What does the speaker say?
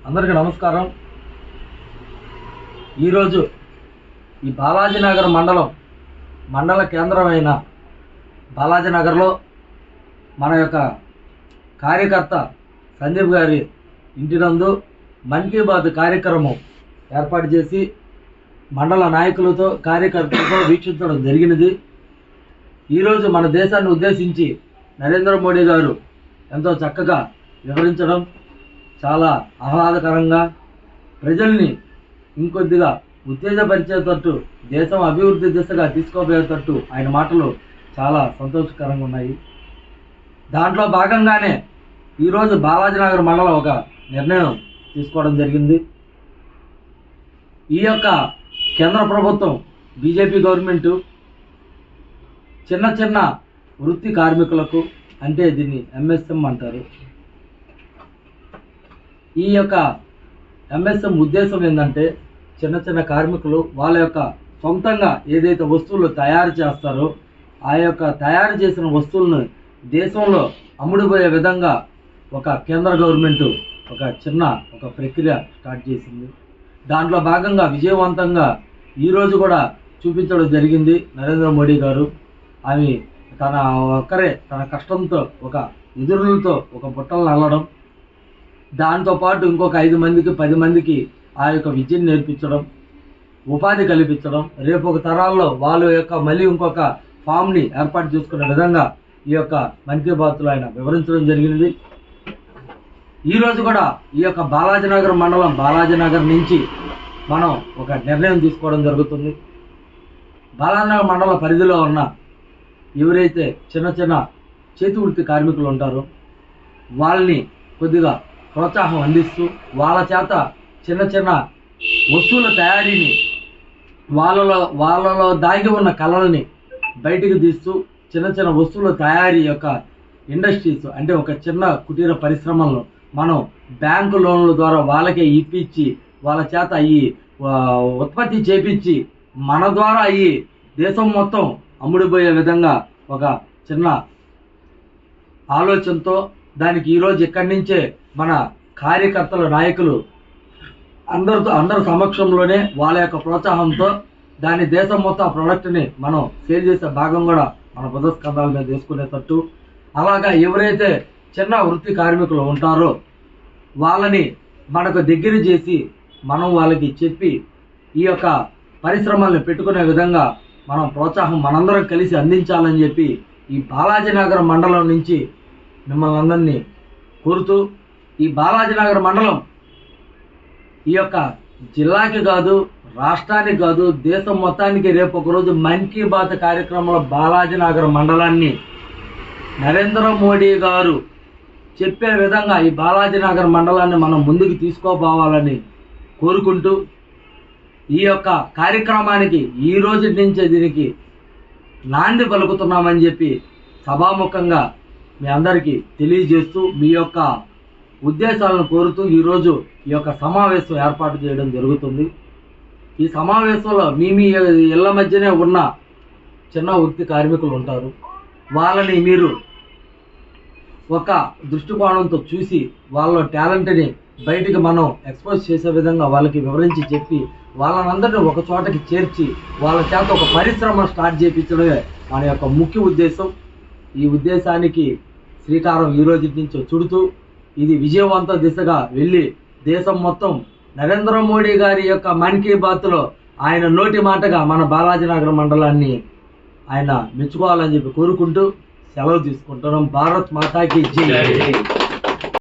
అందరికీ నమస్కారం. ఈరోజు ఈ బాలాజీనగర్ మండల కేంద్రమైన బాలాజీనగర్లో మన యొక్క కార్యకర్త సందీప్ గారి ఇంటి నందు మన్ కీ బాత్ కార్యక్రమం ఏర్పాటు చేసి మండల నాయకులతో కార్యకర్తలతో వీక్షించడం జరిగినది. ఈరోజు మన దేశాన్ని ఉద్దేశించి నరేంద్ర మోడీ గారు ఎంతో చక్కగా వివరించడం చాలా ఆహ్లాదకరంగా, ప్రజల్ని ఇంకొద్దిగా ఉత్తేజపరిచేటట్టు, దేశం అభివృద్ధి దిశగా తీసుకోబోయేటట్టు ఆయన మాటలు చాలా సంతోషకరంగా ఉన్నాయి. దాంట్లో భాగంగానే ఈరోజు బాలాజీనగర్ మండలం ఒక నిర్ణయం తీసుకోవడం జరిగింది. ఈ యొక్క కేంద్ర ప్రభుత్వం బీజేపీ గవర్నమెంటు చిన్న వృత్తి కార్మికులకు, అంటే దీన్ని ఎంఎస్ఎం అంటారు. ఈ యొక్క ఎంఎస్ఎం ఉద్దేశం ఏంటంటే చిన్న కార్మికులు వాళ్ళ యొక్క సొంతంగా ఏదైతే వస్తువులు తయారు చేస్తారో ఆ యొక్క తయారు చేసిన వస్తువులను దేశంలో అమ్ముడుపోయే విధంగా ఒక కేంద్ర గవర్నమెంట్ ఒక ప్రక్రియ స్టార్ట్ చేసింది. దాంట్లో భాగంగా విజయవంతంగా ఈరోజు కూడా చూపించడం జరిగింది. నరేంద్ర మోడీ గారు ఆమె తన కష్టంతో ఒక ఎదురులతో ఒక బుట్టలను అల్లడం, దాంతోపాటు ఇంకొక 5 మందికి 10 మందికి ఆ యొక్క విద్యను నేర్పించడం, ఉపాధి కల్పించడం, రేపు ఒక తరాల్లో వాళ్ళ యొక్క మళ్ళీ ఇంకొక ఫామ్ని ఏర్పాటు చేసుకునే విధంగా ఈ యొక్క మన్ కీ బాత్లో ఆయన వివరించడం జరిగినది. ఈరోజు కూడా ఈ యొక్క బాలాజీనగర్ నుంచి మనం ఒక నిర్ణయం తీసుకోవడం జరుగుతుంది. బాలాజీనగర్ మండల పరిధిలో ఉన్న ఎవరైతే చిన్న చేతి వృత్తి కార్మికులు ఉంటారో వాళ్ళని కొద్దిగా ప్రోత్సాహం అందిస్తూ వాళ్ళ చేత చిన్న వస్తువుల తయారీని, వాళ్ళలో దాగి ఉన్న కళల్ని బయటికి తీస్తూ చిన్న వస్తువుల తయారీ యొక్క ఇండస్ట్రీస్, అంటే ఒక చిన్న కుటీర పరిశ్రమలను మనం బ్యాంకు లోన్ల ద్వారా వాళ్ళకే ఇప్పించి వాళ్ళ చేత అవి ఉత్పత్తి చేపించి మన ద్వారా అవి దేశం మొత్తం అమ్ముడుపోయే విధంగా ఒక చిన్న ఆలోచనతో దానికి ఈరోజు ఇక్కడి నుంచే మన కార్యకర్తల నాయకులు అందరి సమక్షంలోనే వాళ్ళ యొక్క ప్రోత్సాహంతో దాని దేశం మొత్తం ఆ ప్రోడక్ట్ని మనం సేల్ చేసే భాగం కూడా మన బుధస్కంధాల మీద తీసుకునేటట్టు, అలాగా ఎవరైతే చిన్న వృత్తి కార్మికులు ఉంటారో వాళ్ళని మనకు దగ్గర చేసి మనం వాళ్ళకి చెప్పి ఈ యొక్క పరిశ్రమల్ని పెట్టుకునే విధంగా మనం ప్రోత్సాహం మనందరం కలిసి అందించాలని చెప్పి ఈ బాలాజీనగర్ మండలం నుంచి మిమ్మల్ని అందరినీ కోరుతూ, ఈ బాలాజీనగర్ మండలం ఈ యొక్క జిల్లాకి కాదు, రాష్ట్రానికి కాదు, దేశం మొత్తానికి రేపు ఒకరోజు మన్ కీ బాత్ కార్యక్రమంలో బాలాజీనగర్ మండలాన్ని నరేంద్ర మోడీ గారు చెప్పే విధంగా ఈ బాలాజీనగర్ మండలాన్ని మనం ముందుకు తీసుకోపోవాలని కోరుకుంటూ, ఈ యొక్క కార్యక్రమానికి ఈ రోజు నుంచే దీనికి నాంది పలుకుతున్నామని చెప్పి సభాముఖంగా మీ అందరికీ తెలియజేస్తూ మీ యొక్క ఉద్దేశాలను కోరుతూ ఈరోజు ఈ యొక్క సమావేశం ఏర్పాటు చేయడం జరుగుతుంది. ఈ సమావేశంలో మీ ఇళ్ల మధ్యనే ఉన్న చిన్న వృత్తి కార్మికులు ఉంటారు. వాళ్ళని మీరు ఒక దృష్టికోణంతో చూసి వాళ్ళ టాలెంట్ని బయటికి మనం ఎక్స్పోజ్ చేసే విధంగా వాళ్ళకి వివరించి చెప్పి వాళ్ళనందరినీ ఒక చోటకి చేర్చి వాళ్ళ చేత ఒక పరిశ్రమ స్టార్ట్ చేయించడమే మన యొక్క ముఖ్య ఉద్దేశం. ఈ ఉద్దేశానికి శ్రీకారం ఈ రోజు నుంచి చుడుతూ ఇది విజయవంత దిశగా వెళ్ళి దేశం మొత్తం నరేంద్ర మోడీ గారి యొక్క మన్ కీ బాత్లో ఆయన నోటి మాటగా మన బాలాజీనగర్ మండలాన్ని ఆయన మెచ్చుకోవాలని చెప్పి కోరుకుంటూ సెలవు తీసుకుంటున్నాం. భారత్ మాతాకి జై.